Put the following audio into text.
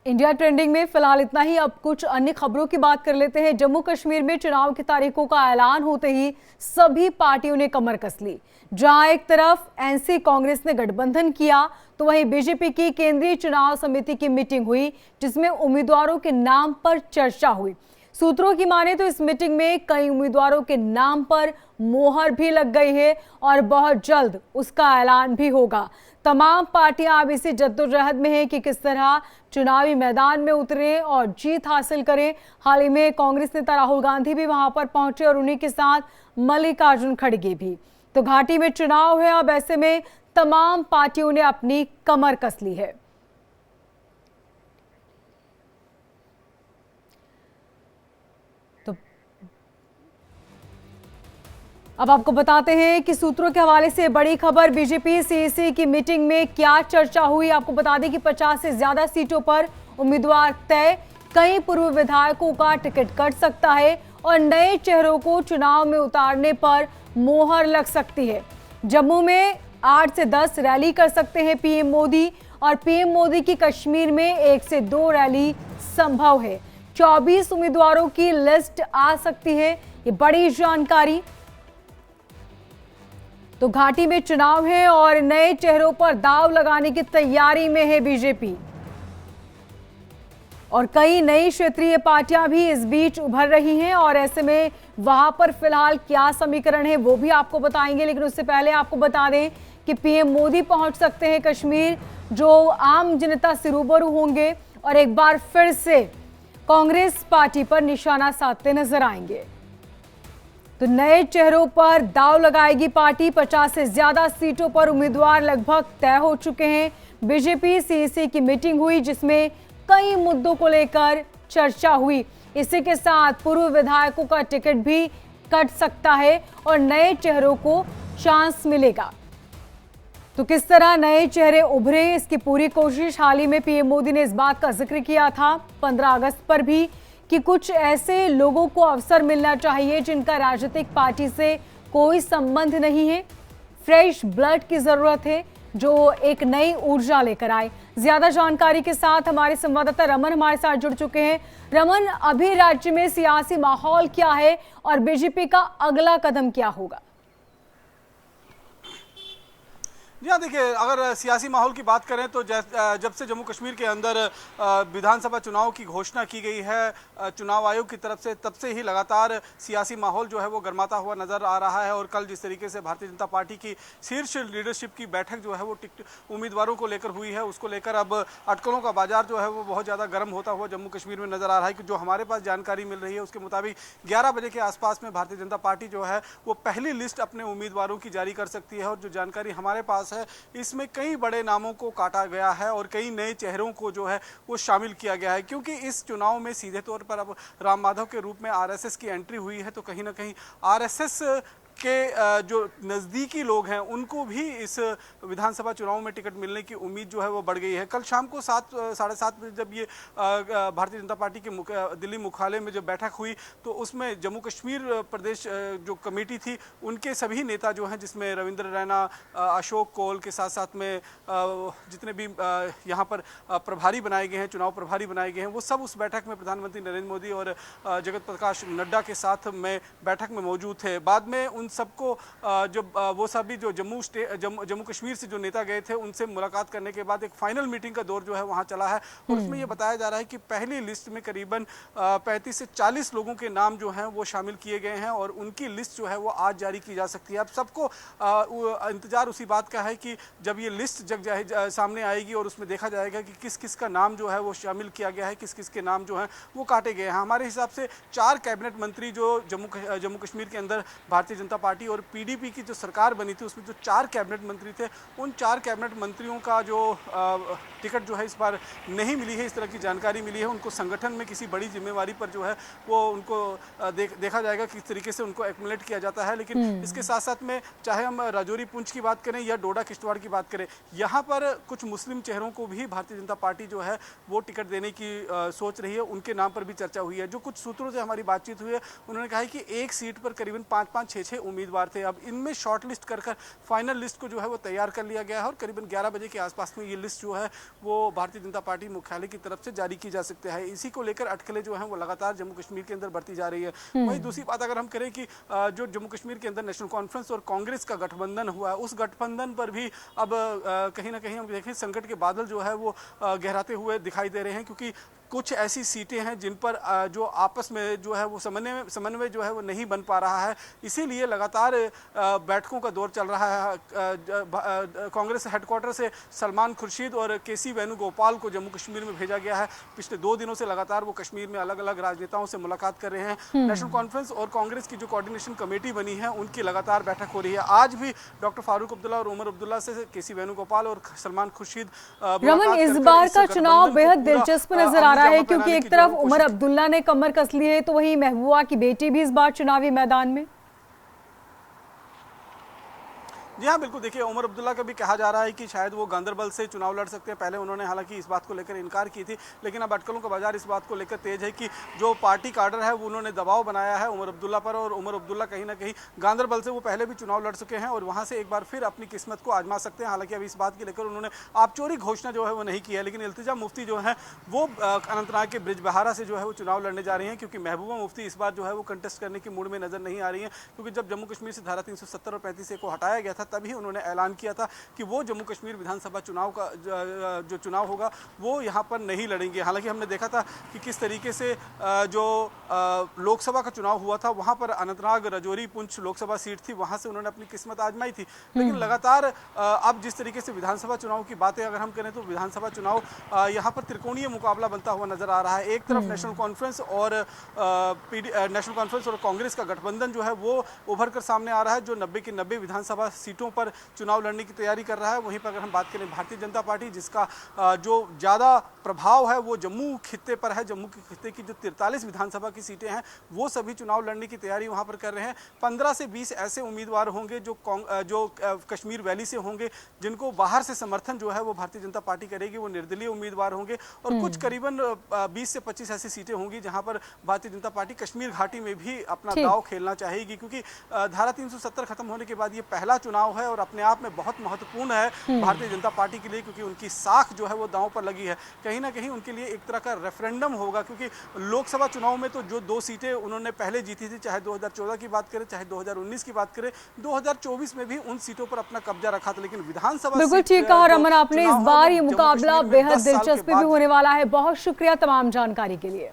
India trending में फिलहाल इतना ही। अब कुछ अन्य खबरों की बात कर लेते हैं। जम्मू कश्मीर में चुनाव की तारीखों का ऐलान होते ही सभी पार्टियों ने कमर कस ली। जहां एक तरफ एनसी कांग्रेस ने गठबंधन किया, तो वहीं बीजेपी की केंद्रीय चुनाव समिति की मीटिंग हुई, जिसमें उम्मीदवारों के नाम पर चर्चा हुई। सूत्रों की माने तो इस मीटिंग में कई उम्मीदवारों के नाम पर मोहर भी लग गई है और बहुत जल्द उसका ऐलान भी होगा। तमाम पार्टियां अब इसी जद्दोजहद में हैं कि किस तरह चुनावी मैदान में उतरें और जीत हासिल करें। हाल ही में कांग्रेस नेता राहुल गांधी भी वहां पर पहुंचे और उन्हीं के साथ मल्लिकार्जुन खड़गे भी। तो घाटी में चुनाव है, अब ऐसे में तमाम पार्टियों ने अपनी कमर कस ली है। अब आपको बताते हैं कि सूत्रों के हवाले से बड़ी खबर। बीजेपी सीईसी की मीटिंग में क्या चर्चा हुई, आपको बता दें कि 50 से ज्यादा सीटों पर उम्मीदवार तय। कई पूर्व विधायकों का टिकट कट सकता है और नए चेहरों को चुनाव में उतारने पर मोहर लग सकती है। जम्मू में 8 से 10 रैली कर सकते हैं पीएम मोदी, और पीएम मोदी की कश्मीर में 1 से 2 रैली संभव है। 24 उम्मीदवारों की लिस्ट आ सकती है, ये बड़ी जानकारी। तो घाटी में चुनाव है और नए चेहरों पर दांव लगाने की तैयारी में है बीजेपी, और कई नई क्षेत्रीय पार्टियां भी इस बीच उभर रही हैं। और ऐसे में वहां पर फिलहाल क्या समीकरण है वो भी आपको बताएंगे, लेकिन उससे पहले आपको बता दें कि पीएम मोदी पहुंच सकते हैं कश्मीर, जो आम जनता से रूबरू होंगे और एक बार फिर से कांग्रेस पार्टी पर निशाना साधते नजर आएंगे। तो नए चेहरों पर दांव लगाएगी पार्टी। 50 से ज्यादा सीटों पर उम्मीदवार लगभग तय हो चुके हैं। बीजेपी सीईसी की मीटिंग हुई, जिसमें कई मुद्दों को लेकर चर्चा हुई। इसी के साथ पूर्व विधायकों का टिकट भी कट सकता है और नए चेहरों को चांस मिलेगा। तो किस तरह नए चेहरे उभरे, इसकी पूरी कोशिश। हाल ही में पीएम मोदी ने इस बात का जिक्र किया था 15 अगस्त पर भी कि कुछ ऐसे लोगों को अवसर मिलना चाहिए जिनका राजनीतिक पार्टी से कोई संबंध नहीं है। फ्रेश ब्लड की जरूरत है, जो एक नई ऊर्जा लेकर आए। ज्यादा जानकारी के साथ हमारे संवाददाता रमन हमारे साथ जुड़ चुके हैं। रमन, अभी राज्य में सियासी माहौल क्या है और बीजेपी का अगला कदम क्या होगा? जी हाँ, देखिए, अगर सियासी माहौल की बात करें तो जब से जम्मू कश्मीर के अंदर विधानसभा चुनाव की घोषणा की गई है चुनाव आयोग की तरफ से, तब से ही लगातार सियासी माहौल जो है वो गर्माता हुआ नजर आ रहा है। और कल जिस तरीके से भारतीय जनता पार्टी की शीर्ष लीडरशिप की बैठक जो है वो उम्मीदवारों को लेकर हुई है, उसको लेकर अब अटकलों का बाजार जो है वो बहुत ज़्यादा गर्म होता हुआ जम्मू कश्मीर में नजर आ रहा है। कि जो हमारे पास जानकारी मिल रही है उसके मुताबिक 11 बजे के आसपास में भारतीय जनता पार्टी जो है वो पहली लिस्ट अपने उम्मीदवारों की जारी कर सकती है। और जो जानकारी हमारे पास है इसमें कई बड़े नामों को काटा गया है और कई नए चेहरों को जो है वो शामिल किया गया है, क्योंकि इस चुनाव में सीधे तौर पर अब राम माधव के रूप में आरएसएस की एंट्री हुई है। तो कहीं ना कहीं आरएसएस के जो नज़दीकी लोग हैं उनको भी इस विधानसभा चुनाव में टिकट मिलने की उम्मीद जो है वो बढ़ गई है। कल शाम को 7-7:30 बजे जब ये भारतीय जनता पार्टी के दिल्ली मुख्यालय में जब बैठक हुई तो उसमें जम्मू कश्मीर प्रदेश जो कमेटी थी उनके सभी नेता जो हैं, जिसमें रविंद्र रैना, अशोक कौल के साथ साथ में जितने भी यहाँ पर प्रभारी बनाए गए हैं, चुनाव प्रभारी बनाए गए हैं, वो सब उस बैठक में प्रधानमंत्री नरेंद्र मोदी और जगत प्रकाश नड्डा के साथ में बैठक में मौजूद थे। बाद में उन सबको जब वो सभी जो जम्मू कश्मीर से जो नेता गए थे उनसे मुलाकात करने के बाद एक फाइनल मीटिंग का दौर जो है वहां चला है। और उसमें ये बताया जा रहा है कि पहली लिस्ट में करीबन 35 से 40 लोगों के नाम जो हैं वो शामिल किए गए हैं और उनकी लिस्ट जो है वो आज जारी की जा सकती है। अब सबको इंतजार उसी बात का है कि जब ये लिस्ट सामने आएगी और उसमें देखा जाएगा कि किस किस का नाम जो है वो शामिल किया गया है, किस किस के नाम जो हैं वो काटे गए हैं। हमारे हिसाब से 4 कैबिनेट मंत्री जो जम्मू कश्मीर के अंदर भारतीय जनता पार्टी और पीडीपी की जो सरकार बनी थी उसमें जो 4 कैबिनेट मंत्री थे, उन 4 कैबिनेट मंत्रियों का जो टिकट जो है इस बार नहीं मिली है, इस तरह की जानकारी मिली है। उनको संगठन में किसी बड़ी जिम्मेवारी पर जो है वो उनको देखा जाएगा किस तरीके से उनको एक्मुलेट किया जाता है। लेकिन इसके साथ साथ में चाहे हम राजौरी पुंछ की बात करें या डोडा किश्तवाड़ की बात करें, यहाँ पर कुछ मुस्लिम चेहरों को भी भारतीय जनता पार्टी जो है वो टिकट देने की सोच रही है, उनके नाम पर भी चर्चा हुई है। जो कुछ सूत्रों से हमारी बातचीत हुई है उन्होंने कहा है कि एक सीट पर करीबन 5-5, 6-6 उम्मीदवार थे। अब इनमें शॉर्ट लिस्ट कर फाइनल लिस्ट को जो है वो तैयार कर लिया गया है और करीबन 11 बजे के आसपास में ये लिस्ट जो है वो भारतीय जनता पार्टी मुख्यालय की तरफ से जारी की जा सकती है। इसी को लेकर अटकलें जो हैं वो लगातार जम्मू कश्मीर के अंदर बढ़ती जा रही है। वहीं दूसरी बात अगर हम करें कि जो जम्मू कश्मीर के अंदर नेशनल कॉन्फ्रेंस और कांग्रेस का गठबंधन हुआ है, उस गठबंधन पर भी अब कहीं ना कहीं हम देखें संकट के बादल जो है वो गहराते हुए दिखाई दे रहे हैं, क्योंकि कुछ ऐसी सीटें हैं जिन पर जो आपस में जो है वो समन्वय जो है वो नहीं बन पा रहा है। इसीलिए लगातार बैठकों का दौर चल रहा है। कांग्रेस हेडक्वार्टर से सलमान खुर्शीद और केसी वेणुगोपाल को जम्मू कश्मीर में भेजा गया है। पिछले 2 दिनों से लगातार वो कश्मीर में अलग अलग राजनेताओं से मुलाकात कर रहे हैं। नेशनल कॉन्फ्रेंस और कांग्रेस की जो कोऑर्डिनेशन कमेटी बनी है उनकी लगातार बैठक हो रही है। आज भी डॉक्टर फारूक अब्दुल्ला और उमर अब्दुल्ला से केसी वेणुगोपाल और सलमान खुर्शीद रमन, इस बार का चुनाव बेहद दिलचस्प नजर आ रहा है, क्योंकि एक तरफ उमर अब्दुल्ला ने कमर कस ली है तो वहीं महबूबा की बेटी भी इस बार चुनावी मैदान में। जी हाँ, बिल्कुल। देखिए, उमर अब्दुल्ला का भी कहा जा रहा है कि शायद वो गांदरबल से चुनाव लड़ सकते हैं। पहले उन्होंने हालांकि इस बात को लेकर इनकार की थी, लेकिन अब अटकलों का बाजार इस बात को लेकर तेज है कि जो पार्टी काडर है वो उन्होंने दबाव बनाया है उमर अब्दुल्ला पर, और उमर अब्दुल्ला कहीं ना कहीं गांदरबल से वो पहले भी चुनाव लड़ चुके हैं और वहाँ से एक बार फिर अपनी किस्मत को आजमा सकते हैं। हालांकि अब इस बात को लेकर उन्होंने आबचोरी घोषणा जो है वो नहीं की है, लेकिन इल्तिजा मुफ्ती जो है वो अनंतनाग के ब्रिजबहारा से जो है वो चुनाव लड़ने जा रही हैं, क्योंकि महबूबा मुफ्ती इस बार जो है वो कंटेस्ट करने की मूड में नजर नहीं आ रही है। क्योंकि जब जम्मू कश्मीर से धारा 370 और 35 को हटाया गया था तभी उन्होंने ऐलान किया था कि वो जम्मू कश्मीर विधानसभा चुनाव का जो चुनाव होगा वो यहाँ पर नहीं लड़ेंगे। हालांकि हमने देखा था कि किस तरीके से जो लोकसभा का चुनाव हुआ था वहाँ पर अनंतनाग, राजौरी, पुंछ लोकसभा सीट थी, वहाँ से उन्होंने अपनी किस्मत आजमाई थी। लेकिन लगातार अब जिस तरीके से विधानसभा चुनाव की बातें अगर हम करें तो विधानसभा चुनाव यहाँ पर त्रिकोणीय मुकाबला बनता हुआ नजर आ रहा है। एक तरफ नेशनल कॉन्फ्रेंस और कांग्रेस का गठबंधन जो है वो उभर कर सामने आ रहा है, जो 90 की 90 विधानसभा सीटों पर चुनाव लड़ने की तैयारी कर रहा है। वहीं पर अगर हम बात करें भारतीय जनता पार्टी, जिसका जो ज़्यादा प्रभाव है वो जम्मू खित्ते पर है, जम्मू के खित्ते की जो 43 विधानसभा की सीटें हैं वो सभी चुनाव लड़ने की तैयारी वहां पर कर रहे हैं। 15 से 20 ऐसे उम्मीदवार होंगे जो कश्मीर वैली से होंगे, जिनको बाहर से समर्थन जो है वो भारतीय जनता पार्टी करेगी, वो निर्दलीय उम्मीदवार होंगे। और कुछ करीबन 20 से 25 ऐसी सीटें होंगी जहां पर भारतीय जनता पार्टी कश्मीर घाटी में भी अपना दांव खेलना चाहेगी, क्योंकि धारा 370 खत्म होने के बाद ये पहला चुनाव है और अपने आप में बहुत महत्वपूर्ण है भारतीय जनता पार्टी के लिए, क्योंकि उनकी साख जो है वो दांव पर लगी है। कहीं ना कहीं उनके लिए एक तरह का रेफरेंडम होगा, क्योंकि लोकसभा चुनाव में तो जो 2 सीटें उन्होंने पहले जीती थी, चाहे 2014 की बात करें चाहे 2019 की बात करें, 2024 में भी उन सीटों पर अपना कब्जा रखा था। लेकिन विधानसभा, बिल्कुल ठीक कहा रमन आपने, इस बार ये मुकाबला बेहद दिलचस्प भी होने वाला है। बहुत शुक्रिया तमाम जानकारी के लिए।